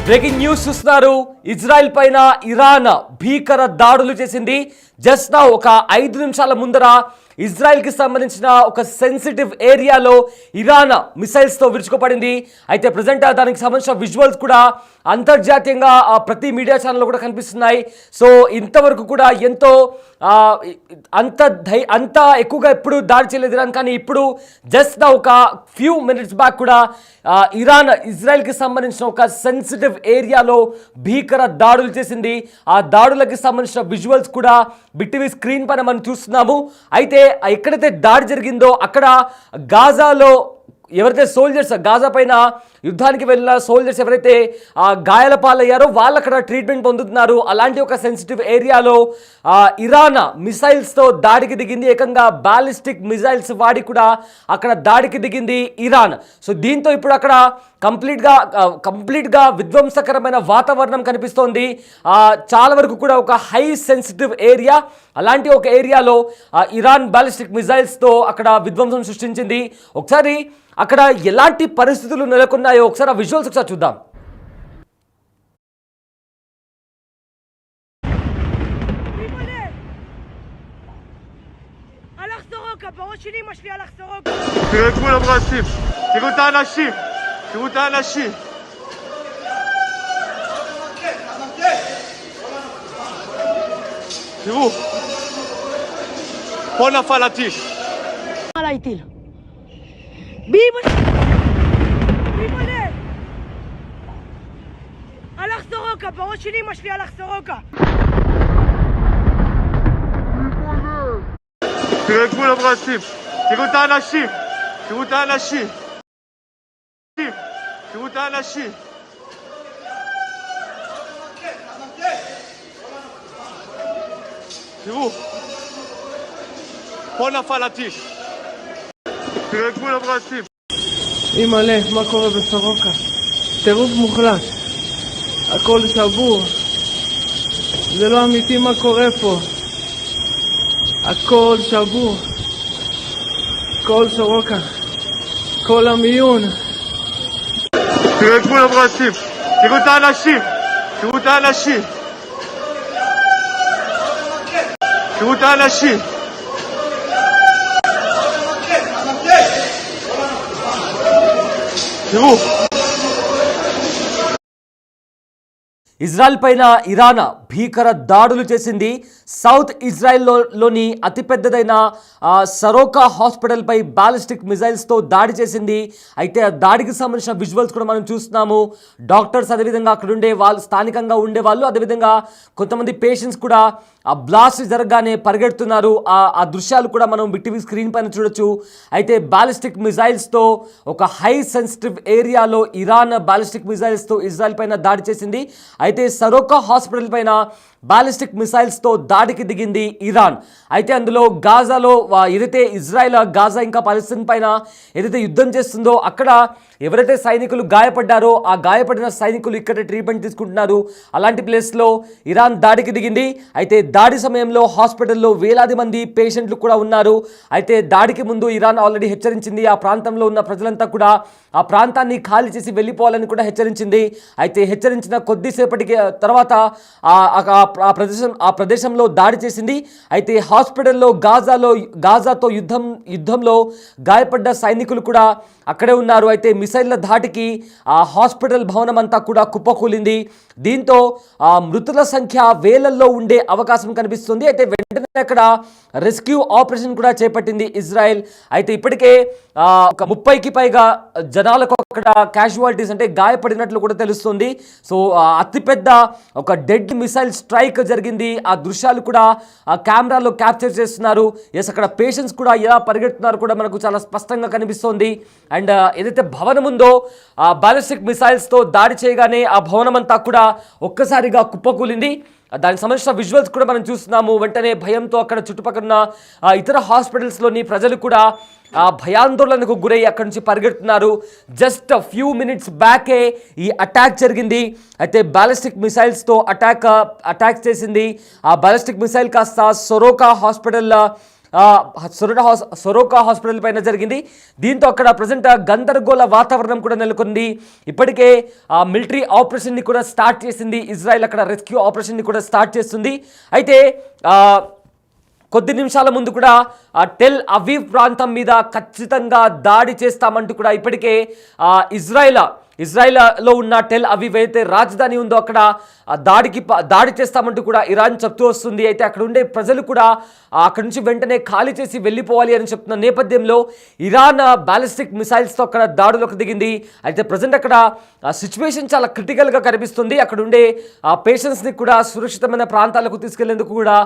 Breaking news చూస్తున్నారు. Israel పైన Iran భీకర దాడులు చేసింది. జస్ట్ నా ఒక 5 నిమిషాల ముందర ఇజ్రాయెల్కి సంబంధించిన ఒక సెన్సిటివ్ ఏరియాలో ఇరాన్ మిసైల్స్తో విరుచుకుపడింది. అయితే ప్రజెంట్ దానికి సంబంధించిన విజువల్స్ కూడా అంతర్జాతీయంగా ప్రతి మీడియా ఛానల్లో కూడా కనిపిస్తున్నాయి. సో ఇంతవరకు కూడా ఎంతో అంత ఎక్కువగా ఎప్పుడు దాడి చేయలేదు ఇరాన్. కానీ ఇప్పుడు జస్ట్ ఒక ఫ్యూ మినిట్స్ బ్యాక్ కూడా ఇరాన్ ఇజ్రాయెల్కి సంబంధించిన ఒక సెన్సిటివ్ ఏరియాలో భీకర దాడులు చేసింది. ఆ దాడులకి సంబంధించిన విజువల్స్ కూడా బిట్టివి స్క్రీన్ పైన మనం చూస్తున్నాము. అయితే ఎక్కడైతే దాడి జరిగిందో అక్కడ గాజాలో ఎవరైతే సోల్జర్స్ గాజా పైన యుద్ధానికి వెళ్ళిన సోల్జర్స్ ఎవరైతే గాయాల పాలయ్యారో వాళ్ళు అక్కడ ట్రీట్మెంట్ పొందుతున్నారు. అలాంటి ఒక సెన్సిటివ్ ఏరియాలో ఇరాన్ మిసైల్స్తో దాడికి దిగింది. ఏకంగా బాలిస్టిక్ మిసైల్స్ వాడి కూడా అక్కడ దాడికి దిగింది ఇరాన్. సో దీంతో ఇప్పుడు అక్కడ కంప్లీట్గా విధ్వంసకరమైన వాతావరణం కనిపిస్తోంది. చాలా వరకు కూడా ఒక హై సెన్సిటివ్ ఏరియా. అలాంటి ఒక ఏరియాలో ఇరాన్ బాలిస్టిక్ మిసైల్స్తో అక్కడ విధ్వంసం సృష్టించింది. ఒకసారి అక్కడ ఎలాంటి పరిస్థితులు నెలకొన్నాయో ఒకసారి ఆ విజువల్స్ ఒకసారి చూద్దాం. תראו, פה נפל הטיל. עליי טיל. ביבלה! הלך סורוקה, בראש של אמא שלי הלך סורוקה. תראה את גבול הברזים, תראו את האנשים, תראו את האנשים. תראו את האנשים. תראו, פה נפל הטיל. תראה את גבול הברזים. אימא'לה, מה קורה בסורוקה? טירוף מוחלט. הכל שבור. זה לא אמיתי מה קורה פה. הכל שבור. כל סורוקה. כל המיון. תראה את גבול הברזים. תראו את האנשים. תראו את האנשים. תראו את האנשים. תראו. ఇజ్రాయెల్ పైన ఇరాన్ భీకర దాడులు చేసింది. సౌత్ ఇజ్రాయెల్లోని అతిపెద్దదైన సరోకా హాస్పిటల్పై బాలిస్టిక్ మిజైల్స్తో దాడి చేసింది. అయితే ఆ దాడికి సంబంధించిన విజువల్స్ కూడా మనం చూస్తున్నాము. డాక్టర్స్ అదేవిధంగా అక్కడ ఉండే వాళ్ళు స్థానికంగా ఉండేవాళ్ళు అదేవిధంగా కొంతమంది పేషెంట్స్ కూడా ఆ బ్లాస్ట్ జరగగానే పరిగెడుతున్నారు. ఆ దృశ్యాలు కూడా మనం బిట్టివి స్క్రీన్ పైన చూడొచ్చు. అయితే బాలిస్టిక్ మిజైల్స్తో ఒక హై సెన్సిటివ్ ఏరియాలో ఇరాన్ బాలిస్టిక్ మిజైల్స్తో ఇజ్రాయెల్ పైన దాడి చేసింది. అయితే సరోకా హాస్పిటల్ పైన బాలిస్టిక్ మిసైల్స్తో దాడికి దిగింది ఇరాన్. అయితే అందులో గాజాలో ఏదైతే ఇజ్రాయెల్ గాజా ఇంకా పాలస్తీన్ పైన ఏదైతే యుద్ధం చేస్తుందో అక్కడ ఎవరైతే సైనికులు గాయపడ్డారో ఆ గాయపడిన సైనికులు ఇక్కడ ట్రీట్మెంట్ తీసుకుంటున్నారు. అలాంటి ప్లేస్లో ఇరాన్ దాడికి దిగింది. అయితే దాడి సమయంలో హాస్పిటల్లో వేలాది మంది పేషెంట్లు కూడా ఉన్నారు. అయితే దాడికి ముందు ఇరాన్ ఆల్రెడీ హెచ్చరించింది. ఆ ప్రాంతంలో ఉన్న ప్రజలంతా కూడా ఆ ప్రాంతాన్ని ఖాళీ చేసి వెళ్ళిపోవాలని కూడా హెచ్చరించింది. అయితే హెచ్చరించిన కొద్దిసేపటికి తర్వాత ఆ ప్రదేశంలో దాడి చేసింది. అయితే హాస్పిటల్లో గాజాతో యుద్ధంలో గాయపడ్డ సైనికులు కూడా అక్కడే ఉన్నారు. అయితే మిసైళ్ల ధాటికి ఆ హాస్పిటల్ భవనం అంతా కూడా కుప్పకూలింది. దీంతో మృతుల సంఖ్య వేలల్లో ఉండే అవకాశం కనిపిస్తుంది. అయితే వెంటనే అక్కడ రెస్క్యూ ఆపరేషన్ కూడా చేపట్టింది ఇజ్రాయెల్. అయితే ఇప్పటికే ఒక 30కి పైగా జనాలకు అక్కడ క్యాజువాలిటీస్ అంటే గాయపడినట్లు కూడా తెలుస్తుంది. సో అతిపెద్ద ఒక డెడ్ మిసైల్ స్ట్రైక్ జరిగింది. ఆ దృశ్యాలు కూడా ఆ కెమెరాలో క్యాప్చర్ చేస్తున్నారు. ఎస్, అక్కడ పేషెంట్స్ కూడా ఎలా పరిగెడుతున్నారు కూడా మనకు చాలా స్పష్టంగా కనిపిస్తోంది. అండ్ ఏదైతే భవనం ఉందో ఆ బాలిస్టిక్ మిసైల్స్తో దాడి చేయగానే ఆ భవనం అంతా కూడా ఒక్కసారిగా కుప్పకూలింది. దానికి సంబంధించిన విజువల్స్ కూడా మనం చూస్తున్నాము. వెంటనే భయంతో అక్కడ చుట్టుపక్కల ఇతర హాస్పిటల్స్లోని ప్రజలు కూడా భయాందోళనకు గురై అక్కడి నుంచి పరిగెడుతున్నారు. జస్ట్ ఫ్యూ మినిట్స్ బ్యాకే ఈ అటాక్ జరిగింది. అయితే బాలిస్టిక్ మిసైల్స్తో అటాక్ చేసింది. ఆ బాలిస్టిక్ మిసైల్ కాస్త సొరోకా హాస్పిటల్ సొరోకా హాస్పిటల్ పైన జరిగింది. దీంతో అక్కడ ప్రజెంట్ గందరగోళ వాతావరణం కూడా నెలకొంది. ఇప్పటికే మిలిటరీ ఆపరేషన్ని కూడా స్టార్ట్ చేసింది ఇజ్రాయెల్. అక్కడ రెస్క్యూ ఆపరేషన్ని కూడా స్టార్ట్ చేస్తుంది. అయితే కొద్ది నిమిషాల ముందు కూడా టెల్ అవీవ్ ప్రాంతం మీద ఖచ్చితంగా దాడి చేస్తామంటూ కూడా ఇప్పటికే ఇజ్రాయిల్లో ఉన్న టెల్ అవీవ్ అయితే రాజధాని ఉందో అక్కడ దాడి చేస్తామంటూ కూడా ఇరాన్ చెప్తూ వస్తుంది. అయితే అక్కడ ఉండే ప్రజలు కూడా అక్కడ నుంచి వెంటనే ఖాళీ చేసి వెళ్ళిపోవాలి అని చెప్తున్న నేపథ్యంలో ఇరాన్ బ్యాలిస్టిక్ మిసైల్స్తో అక్కడ దాడులకు దిగింది. అయితే ప్రజెంట్ అక్కడ సిచ్యువేషన్ చాలా క్రిటికల్గా కనిపిస్తుంది. అక్కడ ఉండే పేషెంట్స్ని కూడా సురక్షితమైన ప్రాంతాలకు తీసుకెళ్లేందుకు కూడా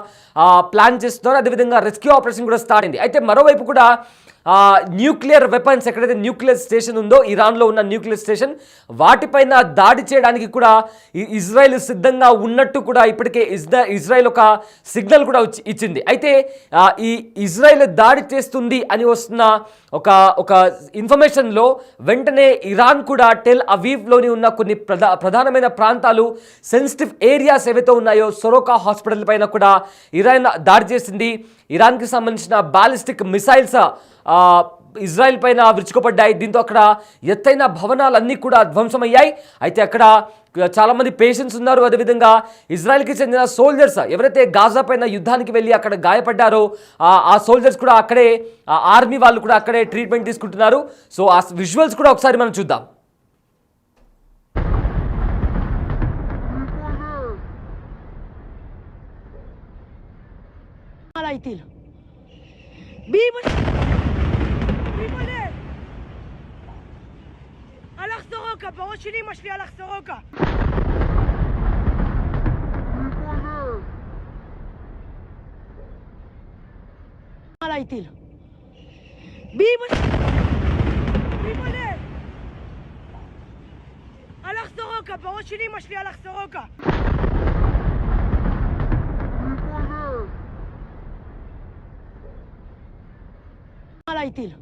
ప్లాన్ చేస్తున్నారు. అదేవిధంగా రెస్క్యూ ఆపరేషన్ కూడా స్టార్ట్ అయింది. అయితే మరోవైపు కూడా న్యూక్లియర్ వెపన్స్ ఎక్కడైతే న్యూక్లియర్ స్టేషన్ ఉందో ఇరాన్లో ఉన్న న్యూక్లియర్ స్టేషన్ వాటిపైన దాడి చేయడానికి కూడా ఇజ్రాయెల్ సిద్ధంగా ఉన్నట్టు కూడా ఇప్పటికే ఇజ్రాయెల్ ఒక సిగ్నల్ కూడా ఇచ్చింది. అయితే ఈ ఇజ్రాయెల్ దాడి చేస్తుంది అని వస్తున్న ఒక ఇన్ఫర్మేషన్లో వెంటనే ఇరాన్ కూడా టెల్ అవీవ్లోని ఉన్న కొన్ని ప్రధానమైన ప్రాంతాలు సెన్సిటివ్ ఏరియాస్ ఏవైతే ఉన్నాయో సొరోకా హాస్పిటల్ పైన కూడా ఇరాన్ దాడి చేసింది. ఇరాన్కి సంబంధించిన బ్యాలిస్టిక్ మిసైల్స్ ఇజ్రాయెల్ పైన విరుచుకుపడ్డాయి. దీంతో అక్కడ ఎత్తైన భవనాలన్నీ కూడా ధ్వంసమయ్యాయి. అయితే అక్కడ చాలామంది పేషెంట్స్ ఉన్నారు. అదేవిధంగా ఇజ్రాయెల్కి చెందిన సోల్జర్స్ ఎవరైతే గాజా పైన యుద్ధానికి వెళ్ళి అక్కడ గాయపడ్డారో ఆ సోల్జర్స్ కూడా అక్కడే, ఆర్మీ వాళ్ళు కూడా అక్కడే ట్రీట్మెంట్ తీసుకుంటున్నారు. సో ఆ విజువల్స్ కూడా ఒకసారి మనం చూద్దాం. Itil. ביבולה! הלך סורוקה, בראש שלי אמא שלי הלך סורוקה. על איטיל. ביבולה! הלך סורוקה, בראש שלי אמא שלי הלך סורוקה. על איטיל.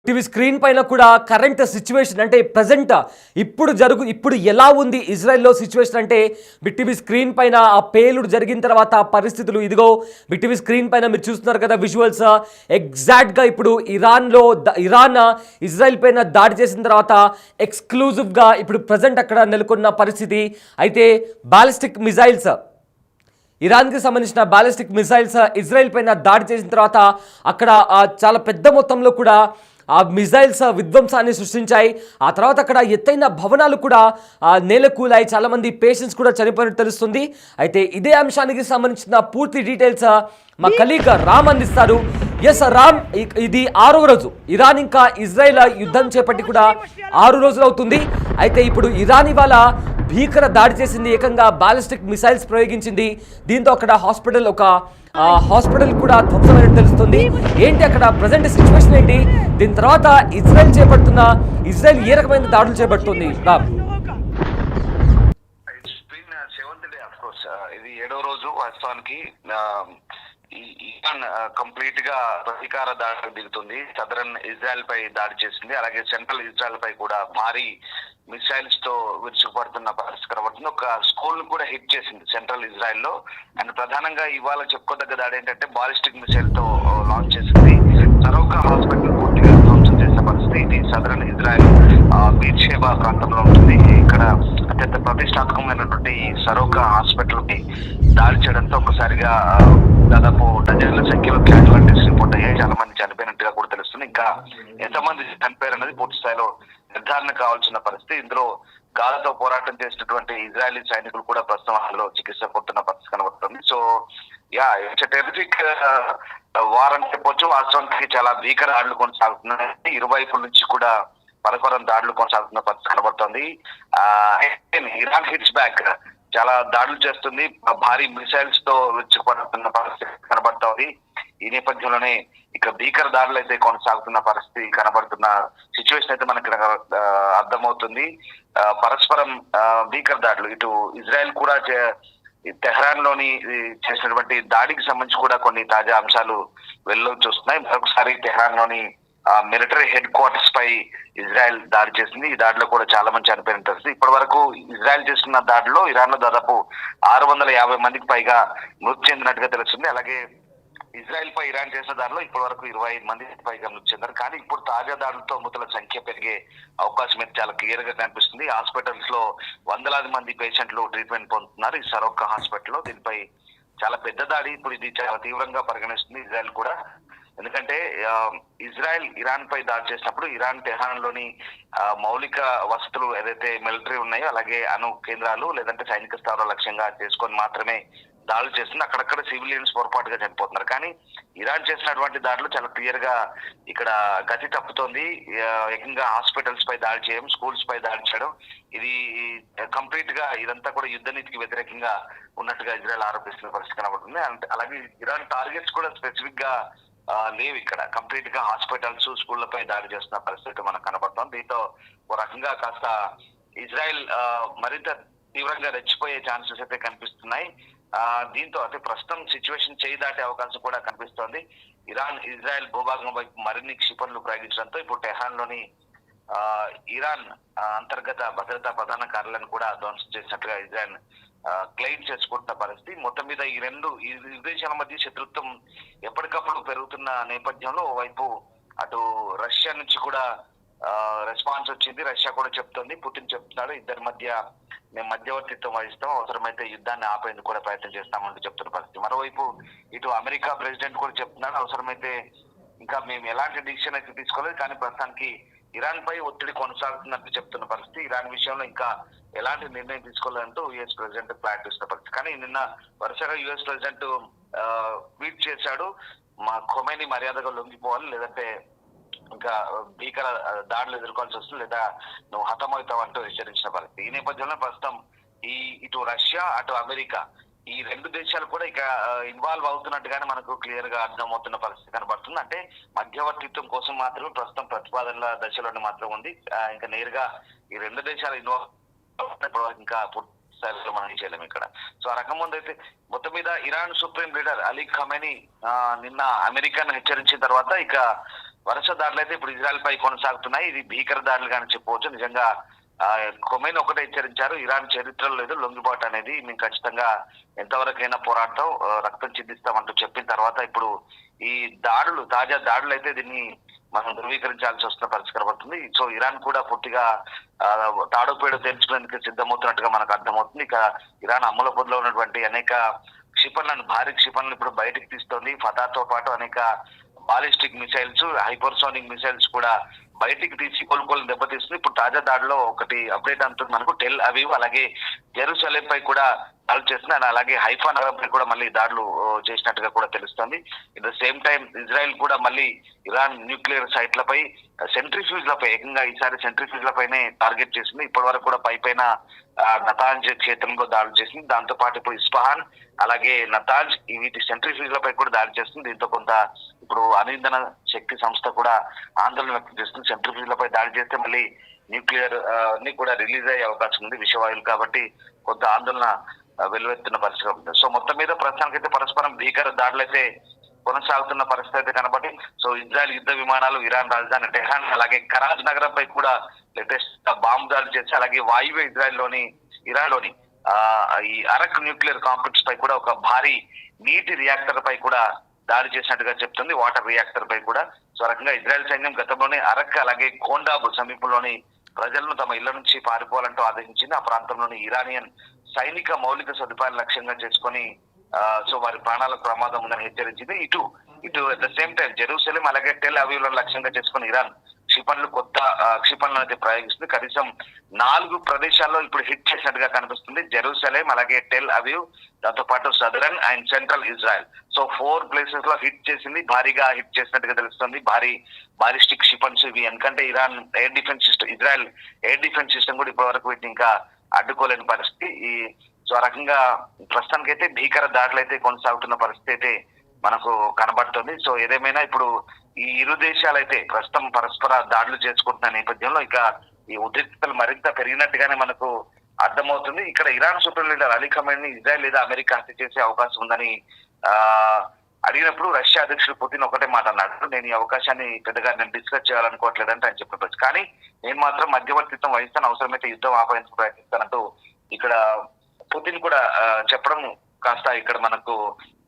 టీవీ స్క్రీన్ పైన కూడా కరెంట్ సిచ్యువేషన్ అంటే ప్రజెంట్ ఇప్పుడు ఎలా ఉంది ఇజ్రాయెల్లో సిచ్యువేషన్ అంటే బిటీవీ స్క్రీన్ పైన ఆ పేలుడు జరిగిన తర్వాత పరిస్థితులు ఇదిగో బిటీవీ స్క్రీన్ పైన మీరు చూస్తున్నారు కదా విజువల్స్. ఎగ్జాక్ట్గా ఇప్పుడు ఇరాన్ ఇజ్రాయెల్ పైన దాడి చేసిన తర్వాత ఎక్స్క్లూజివ్గా ఇప్పుడు ప్రజెంట్ అక్కడ నెలకొన్న పరిస్థితి. అయితే బ్యాలిస్టిక్ మిసైల్స్ ఇరాన్కి సంబంధించిన బ్యాలిస్టిక్ మిసైల్స్ ఇజ్రాయెల్ పైన దాడి చేసిన తర్వాత అక్కడ చాలా పెద్ద మొత్తంలో కూడా ఆ మిసైల్స్ విధ్వంసాన్ని సృష్టించాయి. ఆ తర్వాత అక్కడ ఎత్తైన భవనాలు కూడా నేలకూలాయి. చాలామంది పేషెంట్స్ కూడా చనిపోయినట్టు తెలుస్తుంది. అయితే ఇదే అంశానికి సంబంధించిన పూర్తి డీటెయిల్స్ మా కలీగ్ రామ్ అందిస్తారు. ఎస్ రామ్, ఇది 6వ రోజు ఇరాన్ ఇంకా ఇజ్రాయెల్ యుద్ధం చేపట్టి కూడా 6 రోజులు అవుతుంది. అయితే ఇప్పుడు ఇరాన్ ఇవాళ భీకర దాడి చేసింది, ఏకంగా బ్యాలిస్టిక్ మిసైల్స్ ప్రయోగించింది. దీంతో అక్కడ హాస్పిటల్ కూడా ధ్వంసమైనట్టు తెలుస్తుంది. ఏంటి అక్కడ ప్రజెంట్ సిచ్యువేషన్ ఏంటి? దీని తర్వాత ఇజ్రాయెల్ ఏ రకమైన దాడులు చేపడుతుంది? రామ్, ఇది 7వ రోజు. వాస్తవానికి ఇరాన్ కంప్లీట్ గా ప్రతీకార దాడికి దిగుతుంది. సదరన్ ఇజ్రాయెల్ పై దాడి చేసింది. అలాగే సెంట్రల్ ఇజ్రాయెల్ పై కూడా భారీ మిసైల్స్ తో విరుచుకుపడుతున్న పరిస్థితి కనబడుతుంది. ఒక స్కూల్ ను కూడా హిట్ చేసింది సెంట్రల్ ఇజ్రాయెల్ లో. అండ్ ప్రధానంగా ఇవాళ చెప్పుకోదగ్గ దాడి ఏంటంటే బాలిస్టిక్ మిసైల్ తో లాంచ్ చేసింది. సరోకా హాస్పిటల్ పూర్తిగా ధ్వంసం చేసిన పరిస్థితి. ఇది సదరన్ ఇజ్రాయెల్ బీర్షేబా ప్రాంతంలో ఉంటుంది. ఇక్కడ అత్యంత ప్రతిష్టాత్మకమైనటువంటి ఈ సరోకా హాస్పిటల్ కి దాడి చేయడంతో ఒకసారిగా దాదాపు డజన్ల సంఖ్యలో క్యాజువాలిటీస్ రిపోర్ట్ అయ్యాయి. చాలా మంది చనిపోయినట్టుగా కూడా తెలుస్తుంది. ఇంకా ఎంతమంది చనిపోయారు అనేది పూర్తి స్థాయిలో నిర్ధారణ కావాల్సిన పరిస్థితి. ఇందులో గాజాతో పోరాటం చేసినటువంటి ఇజ్రాయలీ సైనికులు కూడా ప్రస్తుతం అందులో చికిత్స పొందుతున్న పరిస్థితి కనబడుతుంది. సో ఇట్స్ టెరిఫిక్ వార్ అని చెప్పొచ్చు. వాస్తవానికి చాలా భీకర దాడులు కొనసాగుతున్నాయి. ఇరువైపుల నుంచి కూడా పరస్పరం దాడులు కొనసాగుతున్న పరిస్థితి కనబడుతుంది. Iran hits back. చాలా దాడులు చేస్తుంది, భారీ మిసైల్స్ తో విరుచుకుపడుతున్న పరిస్థితి కనబడుతోంది. ఈ నేపథ్యంలోనే ఇక భీకర దాడులు అయితే కొనసాగుతున్న పరిస్థితి కనబడుతున్న సిచ్యువేషన్ అయితే మనకి అర్థమవుతుంది. పరస్పరం భీకర దాడులు, ఇటు ఇజ్రాయెల్ కూడా తెహ్రాన్ లోని చేసినటువంటి దాడికి సంబంధించి కూడా కొన్ని తాజా అంశాలు వెలుగులోకి వస్తున్నాయి. మరొకసారి తెహ్రాన్ లోని మిలిటరీ హెడ్ క్వార్టర్స్ పై ఇజ్రాయెల్ దాడి చేసింది. ఈ దాడిలో కూడా చాలా మంది చనిపోయిన పరిస్థితి. ఇప్పటి వరకు ఇజ్రాయెల్ చేస్తున్న దాడిలో ఇరాన్ లో దాదాపు 650 మందికి పైగా మృతి చెందినట్టుగా తెలుస్తుంది. అలాగే ఇజ్రాయెల్ పై ఇరాన్ చేసిన దాడిలో ఇప్పటి వరకు 25 మందికి పైగా మృతి చెందారు. కానీ ఇప్పుడు తాజా దాడులతో మృతుల సంఖ్య పెరిగే అవకాశం అయితే చాలా క్లియర్ గా కనిపిస్తుంది. హాస్పిటల్స్ లో వందలాది మంది పేషెంట్లు ట్రీట్మెంట్ పొందుతున్నారు ఈ సరోకా హాస్పిటల్లో. దీనిపై చాలా పెద్ద దాడి, ఇప్పుడు ఇది చాలా తీవ్రంగా పరిగణిస్తుంది ఇజ్రాయెల్ కూడా. ఎందుకంటే ఇజ్రాయెల్ ఇరాన్ పై దాడి చేసినప్పుడు ఇరాన్ తెహ్రాన్ లోని మౌలిక వసతులు ఏదైతే మిలిటరీ ఉన్నాయో, అలాగే అణు కేంద్రాలు లేదంటే సైనిక స్థావరాల లక్ష్యంగా చేసుకొని మాత్రమే దాడులు చేస్తుంది. అక్కడక్కడ సివిలియన్స్ పొరపాటుగా చనిపోతున్నారు. కానీ ఇరాన్ చేసినటువంటి దాడులు చాలా క్లియర్ గా ఇక్కడ గతి తప్పుతోంది. ఏకంగా హాస్పిటల్స్ పై దాడి చేయడం, స్కూల్స్ పై దాడి చేయడం, ఇది కంప్లీట్ గా ఇదంతా కూడా యుద్ధ నీతికి వ్యతిరేకంగా ఉన్నట్టుగా ఇజ్రాయెల్ ఆరోపిస్తున్న పరిస్థితి కనబడుతుంది. అలాగే ఇరాన్ టార్గెట్స్ కూడా స్పెసిఫిక్ గా లేవు. ఇక్కడ కంప్లీట్ గా హాస్పిటల్స్, స్కూళ్లపై దాడి చేస్తున్న పరిస్థితి మనకు కనబడుతుంది. దీంతో ఒక రకంగా కాస్త ఇజ్రాయెల్ మరింత తీవ్రంగా రెచ్చిపోయే ఛాన్సెస్ అయితే కనిపిస్తున్నాయి. దీంతో అయితే ప్రస్తుతం సిచ్యువేషన్ చేయి దాటే అవకాశం కూడా కనిపిస్తోంది. ఇరాన్ ఇజ్రాయెల్ భూభాగం వైపు మరిన్ని క్షిపణులు ప్రయోగించడంతో ఇప్పుడు టెహ్రాన్ లోని ఇరాన్ అంతర్గత భద్రతా ప్రధాన కార్యాలయాన్ని కూడా ధ్వంసం చేసినట్లుగా ఇజ్రాయెల్ క్లెయిమ్ చేసుకుంటున్న పరిస్థితి. మొత్తం మీద ఈ ఇరు దేశాల మధ్య శత్రుత్వం ఎప్పటికప్పుడు పెరుగుతున్న నేపథ్యంలో ఓవైపు అటు రష్యా నుంచి కూడా రెస్పాన్స్ వచ్చింది. రష్యా కూడా చెప్తోంది, పుతిన్ చెప్తున్నాడు, ఇద్దరి మధ్య మేము మధ్యవర్తిత్వం వహిస్తాం, అవసరమైతే యుద్ధాన్ని ఆపేందుకు కూడా ప్రయత్నం చేస్తామంటూ చెప్తున్న పరిస్థితి. మరోవైపు ఇటు అమెరికా ప్రెసిడెంట్ కూడా చెప్తున్నాడు, అవసరమైతే ఇంకా మేము ఎలాంటి డిసిషన్ అయితే తీసుకోలేదు, కానీ ప్రస్తుతానికి ఇరాన్ పై ఒత్తిడి కొనసాగుతున్నట్టు చెప్తున్న పరిస్థితి. ఇరాన్ విషయంలో ఇంకా ఎలాంటి నిర్ణయం తీసుకోలేదంటూ యుఎస్ ప్రెసిడెంట్ ప్రకటిస్తున్న పరిస్థితి. కానీ నిన్న వరుసగా యుఎస్ ప్రెసిడెంట్ ట్వీట్ చేశాడు, మా ఖొమైనీ మర్యాదగా లొంగిపోవాలి, లేదంటే ఇంకా భీకర దాడులు ఎదుర్కోవాల్సి వస్తుంది, లేదా నువ్వు హతమవుతావు అంటూ హెచ్చరించిన పరిస్థితి. ఈ నేపథ్యంలో ప్రస్తుతం ఇటు రష్యా అటు అమెరికా ఈ రెండు దేశాలు కూడా ఇక ఇన్వాల్వ్ అవుతున్నట్టుగానే మనకు క్లియర్ గా అర్థమవుతున్న పరిస్థితి కనబడుతుంది. అంటే మధ్యవర్తిత్వం కోసం మాత్రమే ప్రస్తుతం ప్రతిపాదనల దశలోనే మాత్రం ఉంది. ఇంకా నేరుగా ఈ రెండు దేశాలు ఇన్వాల్వ్ ఇంకా స్థాయిలో మనం చేయలేము ఇక్కడ. సో ఆ రకం ముందు అయితే మొత్తం మీద Iran supreme leader Ali Khamenei నిన్న అమెరికాను హెచ్చరించిన తర్వాత ఇక వరుస దాడులు అయితే ఇప్పుడు ఇజ్రాయెల్ పై కొనసాగుతున్నాయి. ఇది భీకర దాడులు కానీ చెప్పవచ్చు. నిజంగా ఖొమైనీ ఒకటే హెచ్చరించారు, ఇరాన్ చరిత్రలో లేదు లొంగిబాటు అనేది, మేము ఖచ్చితంగా ఎంతవరకైనా పోరాడతాం, రక్తం చిందిస్తామంటూ చెప్పిన తర్వాత ఇప్పుడు ఈ దాడులు తాజా దాడులు అయితే దీన్ని మనం ధృవీకరించాల్సి వస్తున్న పరిస్థితి కనబడుతుంది. సో ఇరాన్ కూడా పూర్తిగా తాడుపేడు తెంచుకునేందుకు సిద్ధమవుతున్నట్టుగా మనకు అర్థమవుతుంది. ఇక ఇరాన్ అమలు పొదిలో ఉన్నటువంటి అనేక క్షిపణులను, భారీ క్షిపణులు ఇప్పుడు బయటకు తీస్తోంది. ఫతాతో పాటు అనేక బాలిస్టిక్ మిసైల్స్, హైపర్సోనిక్ మిసైల్స్ కూడా బయటికి తీసి కొనుగోలు దెబ్బతీస్తుంది. ఇప్పుడు తాజా దాడిలో ఒకటి అప్డేట్ అంటుంది మనకు, టెల్ అవీవ్ అలాగే జెరూసలేం పై కూడా దాడులు చేస్తుంది, అలాగే హైఫా నగరం పై కూడా మళ్ళీ దాడులు చేసినట్టుగా కూడా తెలుస్తుంది. It the same time Israel కూడా మళ్ళీ ఇరాన్ న్యూక్లియర్ సైట్లపై సెంట్రిఫ్యూజ్లపై ఏకంగా ఈసారి సెంట్రిఫ్యూజ్లపైనే టార్గెట్ చేసింది. ఇప్పటి వరకు కూడా పైన నతాంజ్ క్షేత్రంలో దాడులు చేసింది. దాంతో పాటు ఇప్పుడు ఇస్ఫహాన్ అలాగే నతాంజ్ వీటి సెంట్రిఫ్యూజ్లపై కూడా దాడి చేస్తుంది. దీంతో కొంత ఇప్పుడు అణుఇంధన శక్తి సంస్థ కూడా ఆందోళన వ్యక్తం చేస్తుంది. సెంట్రిఫ్యూజ్లపై దాడి చేస్తే మళ్ళీ న్యూక్లియర్ అన్ని కూడా రిలీజ్ అయ్యే అవకాశం ఉంది, విషవాయువులు, కాబట్టి కొంత ఆందోళన వెలువెత్తున్న పరిస్థితి ఉంది. సో మొత్తం మీద ప్రస్తుతానికైతే పరస్పరం భీకర దాడులు అయితే కొనసాగుతున్న పరిస్థితి అయితే కనబడి, సో ఇజ్రాయెల్ యుద్ధ విమానాలు ఇరాన్ రాజధాని టెహ్రాన్ అలాగే కరాజ్ నగరంపై కూడా లేటెస్ట్ బాంబు దాడులు చేసి, అలాగే వాయువ్య ఇరాన్ లోని ఈ అరక్ న్యూక్లియర్ కాంప్లెక్స్ పై కూడా ఒక భారీ నీటి రియాక్టర్ పై కూడా దాడి చేసినట్టుగా చెప్తుంది, వాటర్ రియాక్టర్ పై కూడా. సో రకంగా ఇజ్రాయెల్ సైన్యం గతంలోనే అరక్ అలాగే కోండాబు సమీపంలోని ప్రజలను తమ ఇళ్ల నుంచి పారిపోవాలంటూ ఆదేశించింది. ఆ ప్రాంతంలోని ఇరానియన్ సైనిక మౌలిక సదుపాయాలను లక్ష్యంగా చేసుకొని సో వారి ప్రాణాలకు ప్రమాదం ఉందని హెచ్చరించింది. ఇటు at the same time Jerusalem అలాగే టెల్ అవీవ్లను లక్ష్యంగా చేసుకుని ఇరాన్ కొత్త క్షిపణులను అయితే ప్రయోగిస్తుంది. కనీసం 4 ప్రదేశాల్లో ఇప్పుడు హిట్ చేసినట్టుగా కనిపిస్తుంది, జెరూసలేం అలాగే టెల్ అవీవ్, దాంతో పాటు southern and central Israel. So 4 places లో హిట్ చేసింది, భారీగా హిట్ చేసినట్టుగా తెలుస్తుంది. భారీ బాలిస్టిక్ క్షిపణులు ఇవి, ఎందుకంటే Iran air defence system, Israel air defence system కూడా ఇప్పటి వరకు వీటిని ఇంకా అడ్డుకోలేని పరిస్థితి. సో ఆ రకంగా ప్రస్తుతానికైతే భీకర దాడులు అయితే కొనసాగుతున్న పరిస్థితి అయితే మనకు కనబడుతుంది. సో ఏదేమైనా ఇప్పుడు ఈ ఇరు దేశాలు అయితే ప్రస్తుతం పరస్పర దాడులు చేసుకుంటున్న నేపథ్యంలో ఇక ఈ ఉద్రిక్తతలు మరింత పెరిగినట్టుగానే మనకు అర్థమవుతుంది. ఇక్కడ Iran super leader Ali Khamenei Israel లేదా అమెరికా హత్య చేసే అవకాశం ఉందని అడిగినప్పుడు రష్యా అధ్యక్షుడు పుతిన్ ఒకటే మాట అన్నాడు, నేను ఈ అవకాశాన్ని పెద్దగా నేను డిస్కస్ చేయాలనుకోవట్లేదంటే ఆయన చెప్పవచ్చు. కానీ నేను మాత్రం మధ్యవర్తిత్వం వహిస్తాను, అవసరమైతే యుద్ధం ఆపేందుకు ప్రయత్నిస్తానంటూ ఇక్కడ పుతిన్ కూడా చెప్పడం కాస్త ఇక్కడ మనకు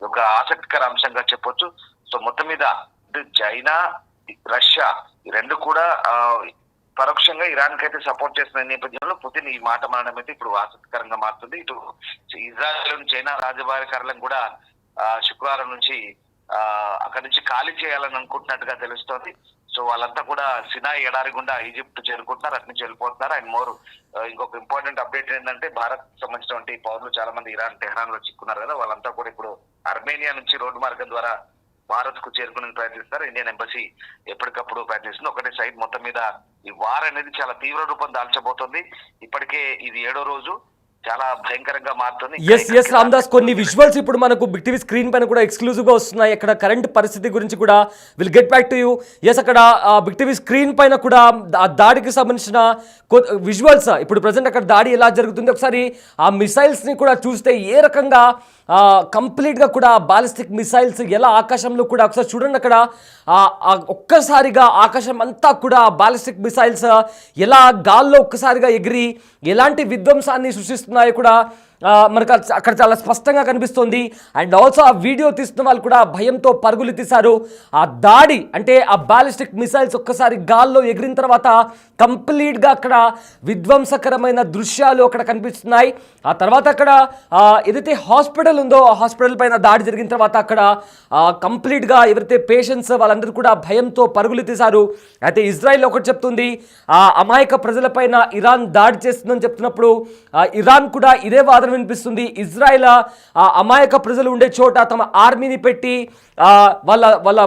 ఒక ఆసక్తికర అంశంగా చెప్పొచ్చు. సో మొత్తం మీద చైనా రష్యా ఈ రెండు కూడా పరోక్షంగా ఇరాన్ కి అయితే సపోర్ట్ చేస్తున్న నేపథ్యంలో పుతిన్ ఈ మాట అనడం అయితే ఇప్పుడు ఆసక్తికరంగా మారుతుంది. ఇటు ఇజ్రాయెల్ చైనా రాజభారి కార్యాలయం కూడా శుక్రవారం నుంచి అక్కడి నుంచి ఖాళీ చేయాలని అనుకుంటున్నట్టుగా తెలుస్తోంది. సో వాళ్ళంతా కూడా సినాయి ఎడారి గుండా ఈజిప్ట్ చేరుకుంటున్నారు, అటు నుంచి వెళ్ళిపోతున్నారు. అండ్ మోర్ ఇంకొక ఇంపార్టెంట్ అప్డేట్ ఏంటంటే భారత్ సంబంధించినటువంటి పౌరులు చాలా మంది ఇరాన్ టెహ్రాన్ లో చిక్కున్నారు కదా, వాళ్ళంతా కూడా ఇప్పుడు అర్మేనియా నుంచి రోడ్డు మార్గం ద్వారా భారత్ కు చేరుకునే ప్రయత్నిస్తారు. ఇండియన్ ఎంబసీ ఎప్పటికప్పుడు ప్రయత్నిస్తుంది. ఒకటే సైడ్ మొత్తం మీద ఈ వార్ అనేది చాలా తీవ్ర రూపం దాల్చబోతోంది. ఇప్పటికే ఇది 7వ రోజు, చాలా భయంకరంగా మారుతుంది. ఎస్ రామ్దాస్, కొన్ని విజువల్స్ ఇప్పుడు మనకు బిగ్ టీవీ స్క్రీన్ పైన కూడా ఎక్స్క్లూజివ్ గా వస్తున్నాయి. అక్కడ కరెంట్ పరిస్థితి గురించి కూడా will get back to you. Yes, అక్కడ బిగ్ టీవీ స్క్రీన్ పైన కూడా ఆ దాడికి సంబంధించిన విజువల్స్ ఇప్పుడు ప్రజెంట్ అక్కడ దాడి ఎలా జరుగుతుంది, ఒకసారి ఆ మిసైల్స్ ని కూడా చూస్తే ఏ రకంగా కంప్లీట్గా కూడా బాలిస్టిక్ మిసైల్స్ ఎలా ఆకాశంలో కూడా ఒకసారి చూడండి. అక్కడ ఒక్కసారిగా ఆకాశం అంతా కూడా బాలిస్టిక్ మిసైల్స్ ఎలా గాల్లో ఒక్కసారిగా ఎగిరి ఎలాంటి విధ్వంసాన్ని సృష్టిస్తున్నాయో కూడా మనకు అక్కడ చాలా స్పష్టంగా కనిపిస్తుంది. అండ్ ఆల్సో ఆ వీడియో తీస్తున్న వాళ్ళు కూడా భయంతో పరుగులు తీశారు. ఆ దాడి అంటే ఆ బాలిస్టిక్ మిసైల్స్ ఒక్కసారి గాల్లో ఎగిరిన తర్వాత కంప్లీట్గా అక్కడ విధ్వంసకరమైన దృశ్యాలు అక్కడ కనిపిస్తున్నాయి. ఆ తర్వాత అక్కడ ఏదైతే హాస్పిటల్ ఉందో ఆ హాస్పిటల్ పైన దాడి జరిగిన తర్వాత అక్కడ కంప్లీట్గా ఎవరైతే పేషెంట్స్ వాళ్ళందరూ కూడా భయంతో పరుగులు తీశారు. అయితే ఇజ్రాయెల్ ఒకటి చెప్తుంది, ఆ అమాయక ప్రజలపైన ఇరాన్ దాడి చేస్తుందని చెప్తున్నప్పుడు ఇరాన్ కూడా ఇదే వాదన వినిపిస్తుంది. ఇజ్రాయెల్ అమాయక ప్రజలు ఉండే చోట తమ ఆర్మీని పెట్టి వాళ్ళ వాళ్ళ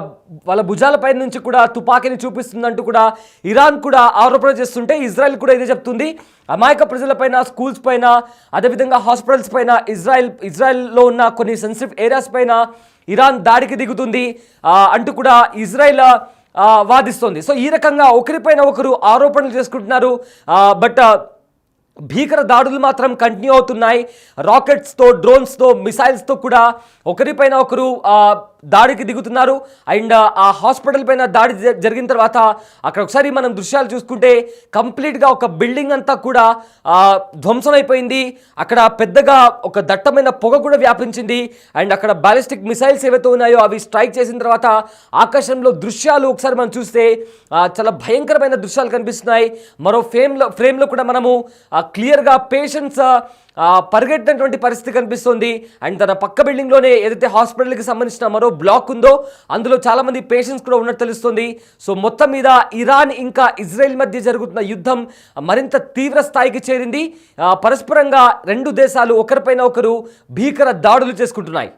వాళ్ళ భుజాలపై నుంచి కూడా తుపాకీని చూపిస్తుందంటూ కూడా ఇరాన్ కూడా ఆరోపణ చేస్తుంటే ఇజ్రాయెల్ కూడా ఇదే చెప్తుంది. అమాయక ప్రజలపైన, స్కూల్స్ పైన, అదేవిధంగా హాస్పిటల్స్ పైన, ఇజ్రాయెల్లో ఉన్న కొన్ని సెన్సిటివ్ ఏరియాస్ పైన ఇరాన్ దాడికి దిగుతుంది అంటూ కూడా ఇజ్రాయెల్ వాదిస్తోంది. సో ఈ రకంగా ఒకరిపైన ఒకరు ఆరోపణలు చేసుకుంటున్నారు. బట్ భీకర దాడులు మాత్రం కంటిన్యూ అవుతున్నాయి. రాకెట్స్తో, డ్రోన్స్తో, మిసైల్స్తో కూడా ఒకరిపైన ఒకరు దాడికి దిగుతున్నారు. అండ్ ఆ హాస్పిటల్ పైన దాడి జరిగిన తర్వాత అక్కడ ఒకసారి మనం దృశ్యాలు చూసుకుంటే కంప్లీట్గా ఒక బిల్డింగ్ అంతా కూడా ధ్వంసమైపోయింది. అక్కడ పెద్దగా ఒక దట్టమైన పొగ కూడా వ్యాపించింది. అండ్ అక్కడ బాలిస్టిక్ మిసైల్స్ ఏవైతే ఉన్నాయో అవి స్ట్రైక్ చేసిన తర్వాత ఆకాశంలో దృశ్యాలు ఒకసారి మనం చూస్తే చాలా భయంకరమైన దృశ్యాలు కనిపిస్తున్నాయి. మరో ఫ్రేమ్లో కూడా మనము క్లియర్గా పేషెంట్స్ పరిగెట్టినటువంటి పరిస్థితి కనిపిస్తుంది. అండ్ తన పక్క బిల్డింగ్లోనే ఏదైతే హాస్పిటల్కి సంబంధించిన మరో బ్లాక్ ఉందో అందులో చాలామంది పేషెంట్స్ కూడా ఉన్నట్టు తెలుస్తుంది. సో మొత్తం మీద ఇరాన్ ఇంకా ఇజ్రాయెల్ మధ్య జరుగుతున్న యుద్ధం మరింత తీవ్ర స్థాయికి చేరింది. పరస్పరంగా రెండు దేశాలు ఒకరిపైన ఒకరు భీకర దాడులు చేసుకుంటున్నాయి.